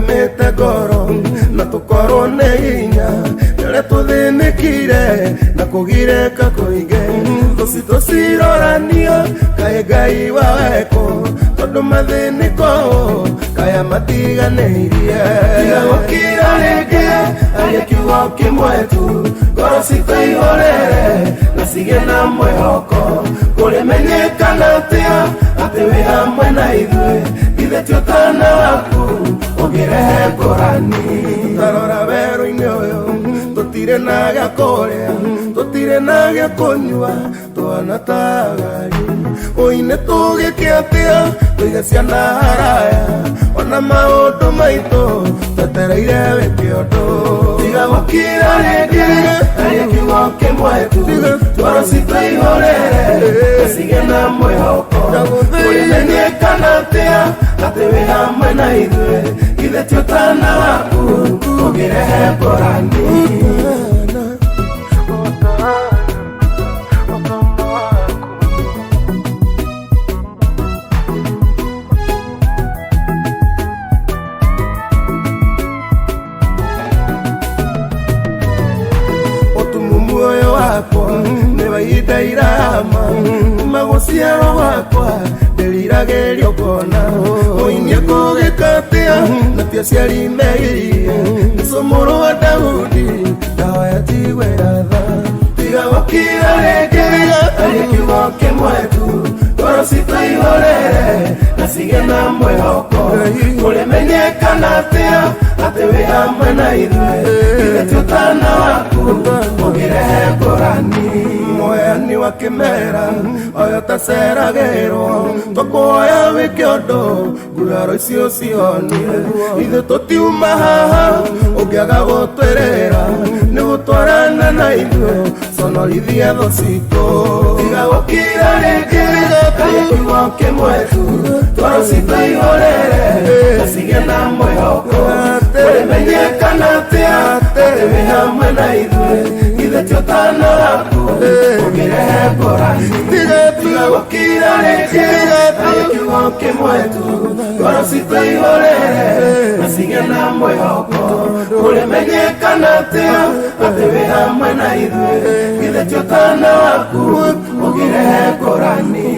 tukamete goro na tukoro neinya nere tuthinikire na kugireka kuinge tusirorania kae gai wako tondu mathiniko kaya matiganeirie tiga gukira rĩngĩ arĩ kiugo kĩmwe tu ngoro citũihũrĩre na cigĩe na mwĩhoko kũrĩmenyekana atĩa atĩ wĩ hamwe na ithuĩ ithe ti ũtana waku ũngĩrehe ngũrani tarora werũ-inĩ ũyũ tũtirĩ na gĩa kũrĩa tũtirĩ na gĩa kũnyua twana ta gari ũine tũgĩke atĩa tũige ciana haraya ona maũndũ maitũ twetereire wĩke ũndũ tiga gũkira rĩngĩ arĩ kiugo kĩmwe tu ngoro citũihũrĩre na cigĩe na mwĩhoko kũrĩmenyekana atĩa atĩ wĩ hamwe na ithuĩ ithe ti ũtana waku ũngĩrehe ngũrani Nevaida irama Maguciaro wakwa Deliragerio kona Oinie kugikatia Natia ciari meirie Nisomoro wa Daudi Dawa ya tigwe ratha Tiga gukira rĩngĩ arĩ kiugo kĩmwe tu ngoro citũihũrĩre na cigĩe na mwĩhoko kũrĩmenyekana atĩa atĩ wĩ hamwe na ithuĩ ithe ti ũtana waku ũngĩrehe ngũrani mũheani wa kĩmera ũyũ taceragĩrwo tũkũhoya wĩke ũndũ nguraro icio cionie ithuĩ tũtiuma haha ũngĩaga gũtwĩrĩra nĩ gũtwarana na ithuĩ sonorithia thũ citũ tiga gũkira rĩngĩ arĩ kiugo kĩmwe tu ngoro citũihũrĩre na cigĩe na mwĩhoko kũrĩmenyekana atĩa atĩ wĩ hamwe na ithuĩ ithe ti ũtana waku ũngĩrehe ngũrani tiga gũkira rĩngĩ arĩ kiugo kĩmwe tu ngoro citũihũrĩre na cigĩe na mwĩhoko kũrĩmenyekana atĩa atĩ wĩ hamwe na ithuĩ ithe ti ũtana waku ũngĩrehe ngũrani.